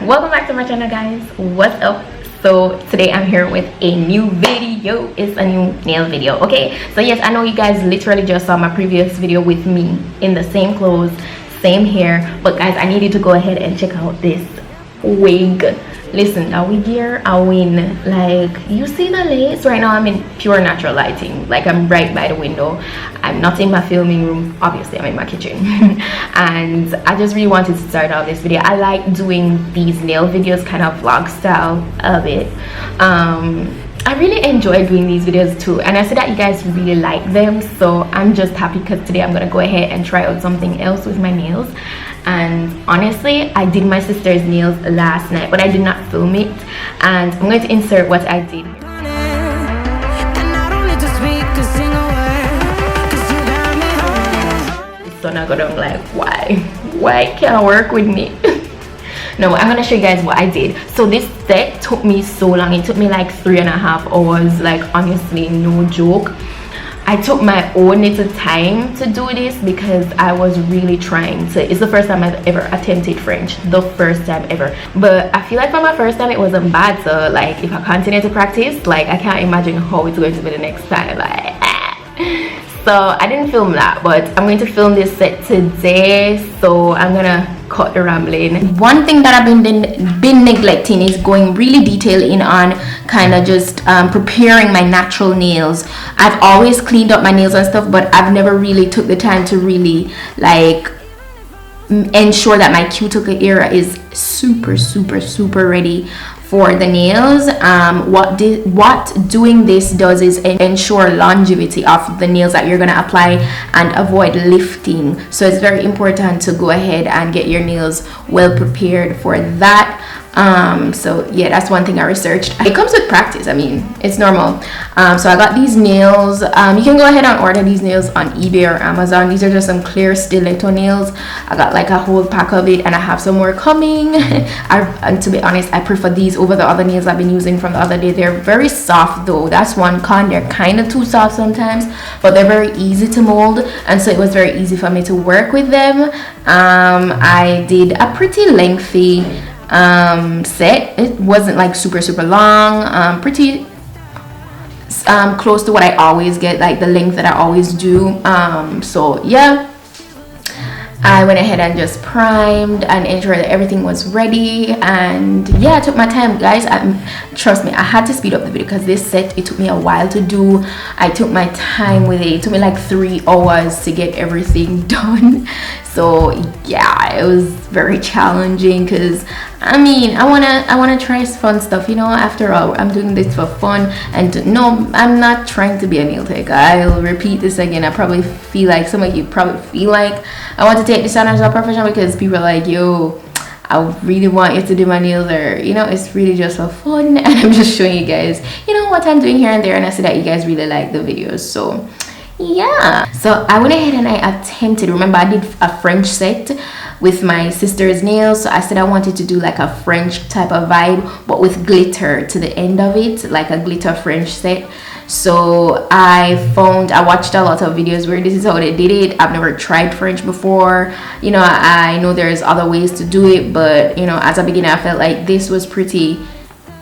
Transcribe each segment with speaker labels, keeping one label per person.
Speaker 1: Welcome back to my channel, guys. What's up? So today I'm here with a new video. It's a new nail video. Okay, so yes, I know you guys literally just saw my previous video with me in the same clothes, same hair, but guys, I need you to go ahead and check out this wig. Listen, a wig here, I win. Like, you see the lace? Right now I'm in pure natural lighting. Like, I'm right by the window. I'm not in my filming room. Obviously, I'm in my kitchen. And I just really wanted to start out this video. I like doing these nail videos, kind of vlog style of it. I really enjoy doing these videos too, and I see that you guys really like them, so I'm just happy because today I'm gonna go ahead and try out something else with my nails. And honestly, I did my sister's nails last night, but I did not film it, and I'm going to insert what I did. So now go down like, why can't I work with me? No, I'm gonna show you guys what I did. So this set took me so long. It took me like 3.5 hours. Like, honestly, no joke. I took my own little time to do this because I was really trying to. It's the first time I've ever attempted French, the first time ever. But I feel like for my first time it wasn't bad. So like, if I continue to practice, like, I can't imagine how it's going to be the next time. Like, so I didn't film that, but I'm going to film this set today, so I'm gonna cut the rambling. One thing that I've been neglecting is going really detailed in on kind of just preparing my natural nails. I've always cleaned up my nails and stuff, but I've never really took the time to really like ensure that my cuticle area is super ready for the nails. What doing this does is ensure longevity of the nails that you're gonna apply and avoid lifting. So it's very important to go ahead and get your nails well prepared for that. So yeah, that's one thing I researched. It comes with practice. I mean, it's normal. So I got these nails. You can go ahead and order these nails on eBay or Amazon. These are just some clear stiletto nails. I got like a whole pack of it, and I have some more coming. And to be honest, I prefer these over the other nails I've been using from the other day. They're very soft though. That's one con. They're kind of too soft sometimes, but they're very easy to mold, and so it was very easy for me to work with them. I did a pretty lengthy set. It wasn't like super long, pretty close to what I always get, like the length that I always do. So yeah, I went ahead and just primed and ensured that everything was ready. And yeah, I took my time, guys. Trust me, I had to speed up the video because this set, it took me a while to do. I took my time with it. It took me like 3 hours to get everything done. So yeah, it was very challenging because I mean, I wanna try fun stuff, you know. After all, I'm doing this for fun, and no, I'm not trying to be a nail tech. I'll repeat this again. I probably feel like some of you probably feel like I want to take this on as a profession because people are like, yo, I really want you to do my nails, or you know, it's really just for fun, and I'm just showing you guys, you know, what I'm doing here and there, and I see that you guys really like the videos. So yeah, so I went ahead and I attempted, remember I did a French set with my sister's nails, so I said I wanted to do like a French type of vibe but with glitter to the end of it, like a glitter French set. So I watched a lot of videos where this is how they did it. I've never tried French before, you know. I know there's other ways to do it, but you know, as a beginner I felt like this was pretty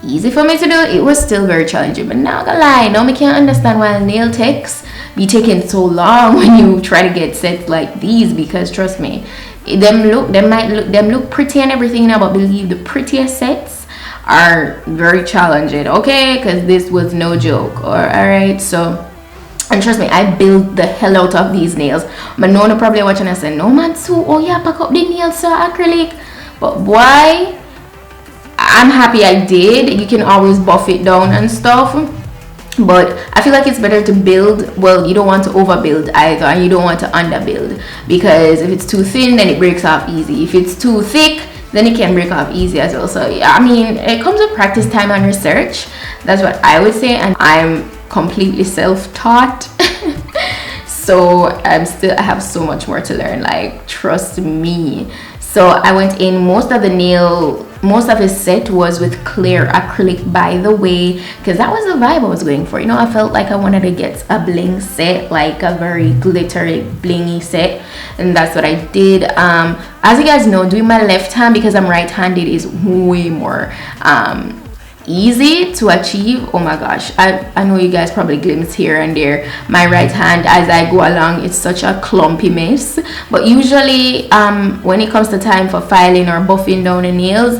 Speaker 1: easy for me to do. It was still very challenging, but not gonna lie, no, me can't understand why nail techs be taking so long when you try to get sets like these, because trust me, them look pretty and everything now, but believe the prettiest sets are very challenging, okay? Because this was no joke. All right, so, and trust me, I built the hell out of these nails. But no probably watching and saying, no man, so oh yeah, pack up the nails, sir, acrylic. But why? I'm happy I did. You can always buff it down and stuff, but I feel like it's better to build well. You don't want to overbuild either, and you don't want to underbuild, because if it's too thin, then it breaks off easy. If it's too thick, then it can break off easy as well. So yeah, I mean, it comes with practice, time, and research. That's what I would say, and I'm completely self-taught. So I have so much more to learn, like, trust me. So I went in. Most of his set was with clear acrylic, by the way, because that was the vibe I was going for. You know, I felt like I wanted to get a bling set, like a very glittery blingy set, and that's what I did. As you guys know, doing my left hand because I'm right-handed is way more easy to achieve. Oh my gosh, I know you guys probably glimpse here and there my right hand as I go along. It's such a clumpy mess, but usually when it comes to time for filing or buffing down the nails,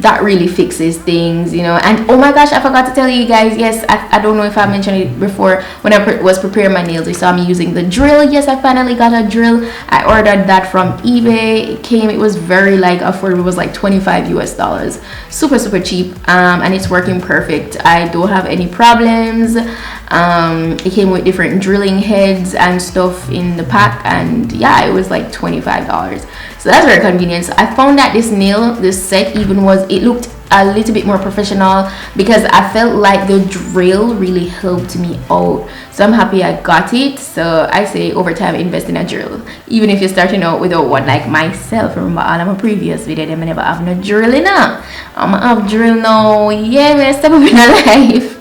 Speaker 1: that really fixes things, you know. And oh my gosh, I forgot to tell you guys, yes, I don't know if I mentioned it before, when I was preparing my nails, you saw me using the drill. Yes, I finally got a drill. I ordered that from eBay. It came, it was very like affordable. It was like $25 US, super cheap, and it's working perfect. I don't have any problems. It came with different drilling heads and stuff in the pack, and yeah, it was like $25, so that's very convenient. So I found that this set even it looked a little bit more professional because I felt like the drill really helped me out. So I'm happy I got it. So I say over time invest in a drill, even if you're starting out without one, like myself. Remember all of my previous video, I never have no drill enough. I'm gonna have drill now. Yeah, man, step up in my life.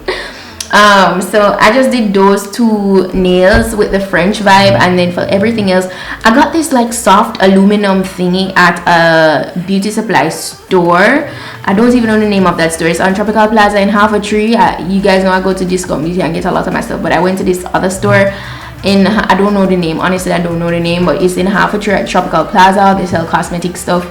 Speaker 1: So I just did those two nails with the French vibe, and then for everything else I got this like soft aluminum thingy at a beauty supply store. I don't even know the name of that store. It's on Tropical Plaza in Half a Tree. You guys know I go to Discount Beauty and get a lot of my stuff, but I went to this other store in, I don't know the name, honestly I don't know the name, but it's in Half a Tree at Tropical Plaza. They sell cosmetic stuff,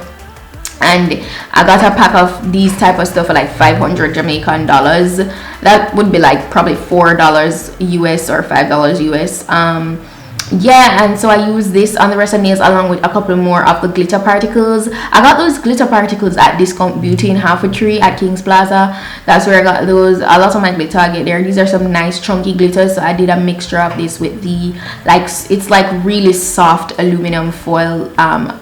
Speaker 1: and I got a pack of these type of stuff for like 500 Jamaican dollars. That would be like probably $4 US or $5 US. Yeah, and so I use this on the rest of nails along with a couple more of the glitter particles. I got those glitter particles at Discount Beauty in Half a Tree at Kings Plaza. That's where I got those. A lot of my glitter I get there. These are some nice chunky glitters, so I did a mixture of this with the, like, it's like really soft aluminum foil, a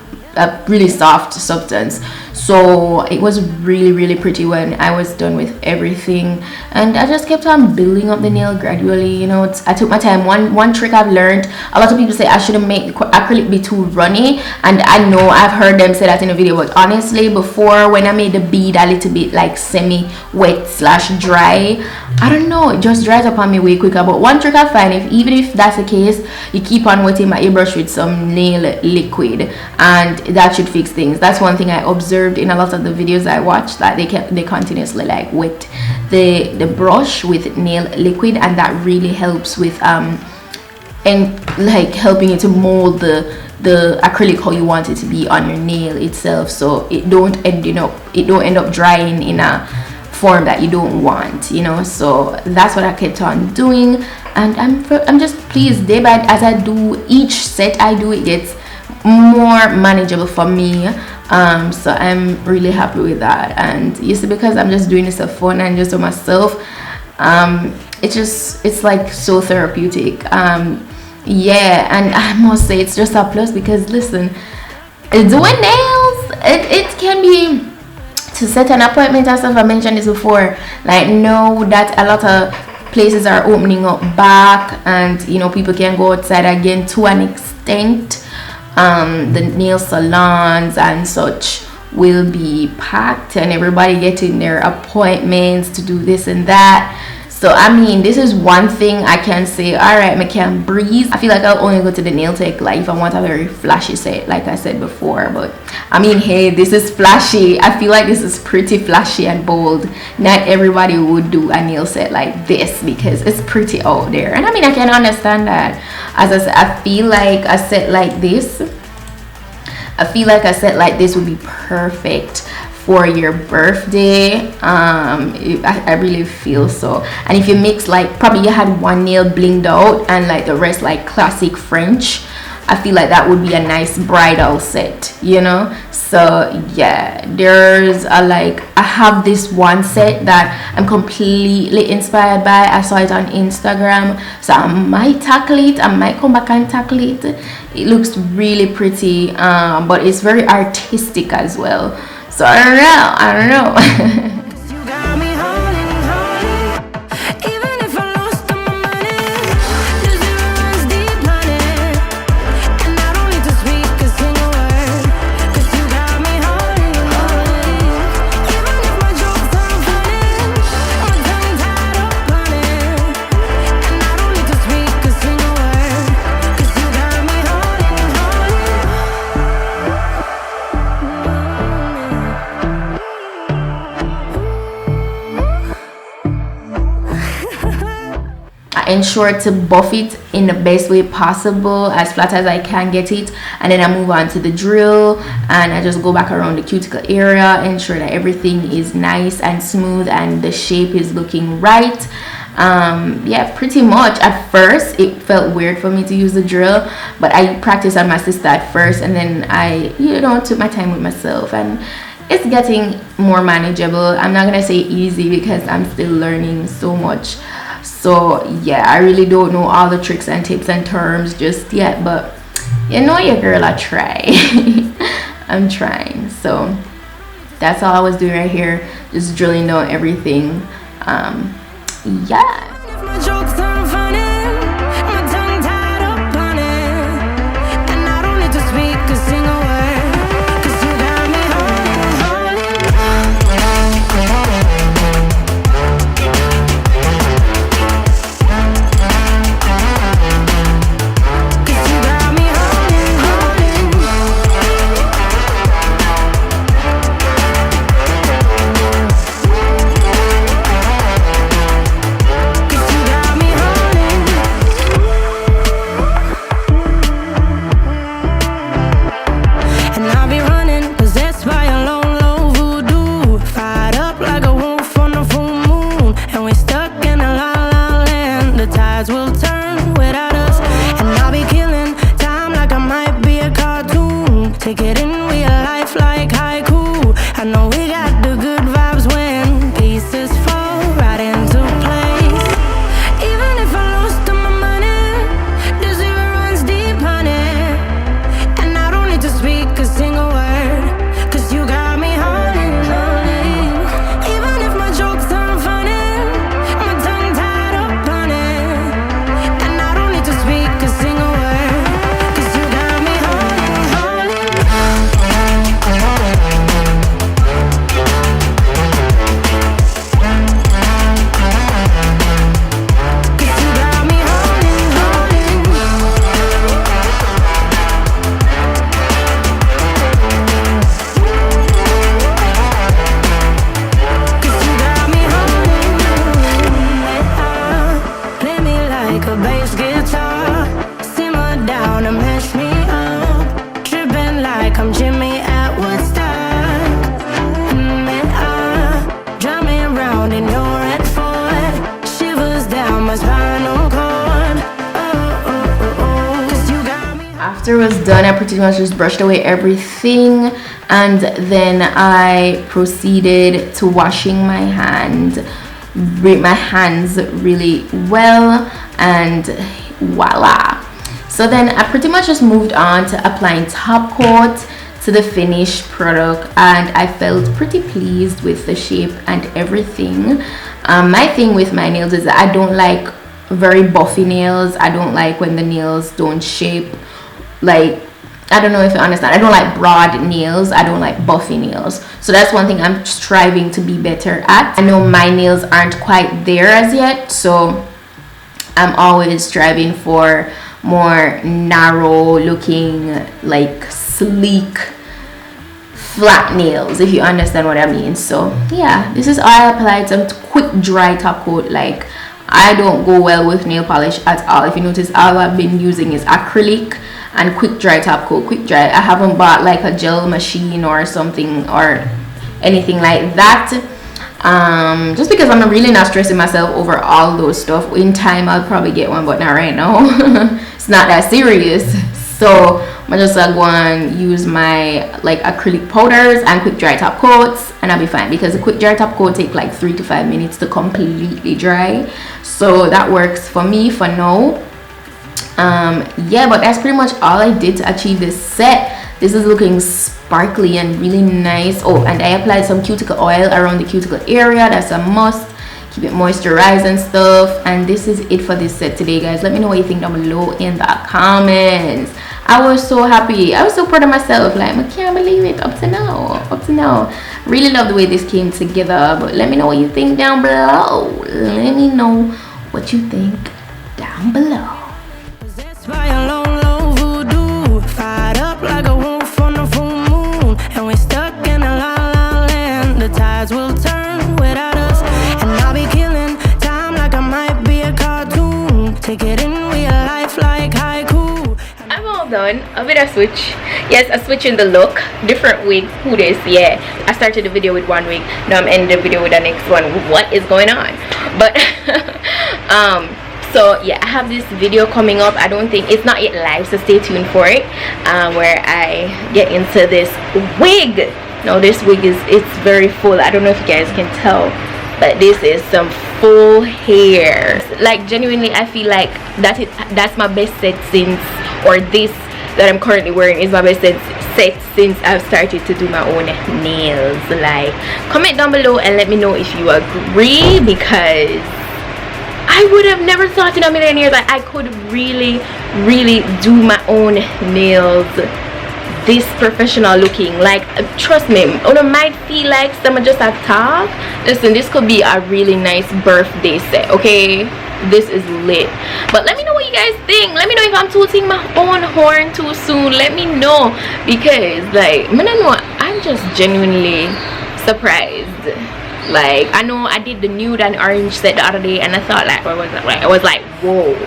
Speaker 1: really soft substance. So it was really pretty when I was done with everything, and I just kept on building up the nail gradually, you know. I took my time. One trick I've learned, a lot of people say I shouldn't make the acrylic be too runny, and I know I've heard them say that in a video, but honestly before, when I made the bead a little bit like semi wet / dry, I don't know, it just dries up on me way quicker. But one trick I find, even if that's the case, you keep on wetting my airbrush with some nail liquid, and that should fix things. That's one thing I observed in a lot of the videos I watched, that they continuously like wet the brush with nail liquid, and that really helps with and like helping you to mold the acrylic how you want it to be on your nail itself, so it don't end up drying in a form that you don't want, you know. So that's what I kept on doing, and I'm just pleased day by as I do each set I do, it gets more manageable for me. So I'm really happy with that, and you see, because I'm just doing this for fun and just for myself, it's like so therapeutic. Yeah, and I must say it's just a plus, because listen, doing nails, it can be, to set an appointment and stuff. I mentioned this before, like, know that a lot of places are opening up back, and you know, people can go outside again to an extent. The nail salons and such will be packed, and everybody getting their appointments to do this and that. So I mean, this is one thing I can say, all right, I can breathe. I feel like I'll only go to the nail tech like if I want a very flashy set, like I said before. But I mean, hey, this is flashy. I feel like this is pretty flashy and bold. Not everybody would do a nail set like this because it's pretty out there, and I mean, I can understand that. As I said, I feel like a set like this would be perfect for your birthday. I really feel so. And if you mix, like, probably you had one nail blinged out and like the rest like classic French, I feel like that would be a nice bridal set, you know. So yeah, there's a like, I have this one set that I'm completely inspired by. I saw it on Instagram, so I might tackle it. I might come back and tackle it. It looks really pretty, but it's very artistic as well. So I don't know. I ensure to buff it in the best way possible, as flat as I can get it, and then I move on to the drill and I just go back around the cuticle area, ensure that everything is nice and smooth and the shape is looking right. Yeah, pretty much. At first it felt weird for me to use the drill, but I practiced on my sister at first, and then I, you know, took my time with myself, and it's getting more manageable. I'm not gonna say easy because I'm still learning so much. So yeah, I really don't know all the tricks and tips and terms just yet, but you know, your girl, I try. I'm trying. So that's all I was doing right here, just drilling down everything. Yeah. After it was done, I pretty much just brushed away everything, and then I proceeded to washing my hands really well, and voila. So then I pretty much just moved on to applying top coat to the finished product, and I felt pretty pleased with the shape and everything. My thing with my nails is that I don't like very buffy nails. I don't like when the nails don't shape. Like, I don't know if you understand. I don't like broad nails. I don't like buffy nails. So that's one thing I'm striving to be better at. I know my nails aren't quite there as yet, so I'm always striving for more narrow looking, like sleek flat nails, if you understand what I mean. So yeah, this is all I applied. Some quick dry top coat. Like, I don't go well with nail polish at all. If you notice, all I've been using is acrylic and quick dry top coat. Quick dry, I haven't bought like a gel machine or something or anything like that, just because I'm really not stressing myself over all those stuff. In time I'll probably get one, but not right now. It's not that serious. So I'm just go and use my like acrylic powders and quick dry top coats, and I'll be fine, because the quick dry top coat take like 3 to 5 minutes to completely dry. So that works for me for now. Yeah, but that's pretty much all I did to achieve this set. This is looking sparkly and really nice. Oh, and I applied some cuticle oil around the cuticle area. That's a must. Keep it moisturized and stuff. And this is it for this set today, guys. Let me know what you think down below in the comments. I was so happy. I was so proud of myself. Like, I can't believe it. Up to now. Really love the way this came together. But let me know what you think down below. Let me know what you think down below.
Speaker 2: By a long, low voodoo, fired up like a wolf on a full moon, and we're stuck in a la la land. The tides will turn without us, and I'll be killing time like I might be a cartoon.
Speaker 1: done. A bit of switch. Yes, a switch in the look. Different wig. Who this? Yeah, I started the video with one wig. Now I'm ending the video with the next one. What is going on? But so yeah, I have this video coming up. I don't think it's not yet live, so stay tuned for it, where I get into this wig. Now this wig it's very full. I don't know if you guys can tell, but this is some full hair. Like genuinely, I feel like that's my best set since, or this that I'm currently wearing is my best set since I've started to do my own nails. Like, comment down below and let me know if you agree, because I would have never thought in a million years that I could really do my own nails this professional looking. Like, trust me, I might feel like someone just have talk. Listen, this could be a really nice birthday set, okay? This is lit. But let me know what you guys think. Let me know if I'm tooting my own horn too soon. Let me know, because like, I don't know, I'm just genuinely surprised. Like, I know I did the nude and orange set the other day, and I thought like, I was like, whoa.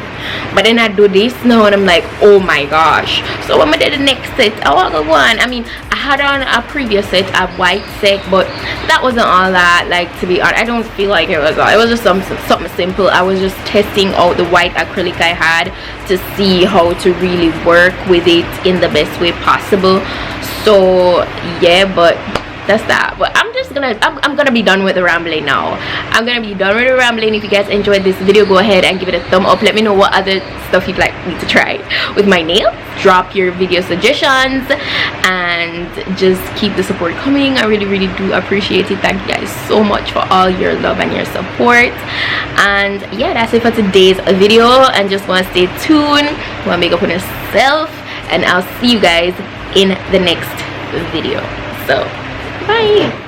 Speaker 1: But then I do this now, and I'm like, oh my gosh. So when I did the next set, I want to go on. I mean, I had on a previous set, a white set, but that wasn't all that. Like, to be honest, I don't feel like it was all. It was just something simple. I was just testing out the white acrylic I had to see how to really work with it in the best way possible. So yeah, but that's that. But I'm gonna be done with the rambling now. I'm gonna be done with the rambling. If you guys enjoyed this video, go ahead and give it a thumb up. Let me know what other stuff you'd like me to try with my nails. Drop your video suggestions and just keep the support coming. I really do appreciate it. Thank you guys so much for all your love and your support. And yeah, that's it for today's video. And just want to stay tuned, want to make up on yourself, and I'll see you guys in the next video. So bye.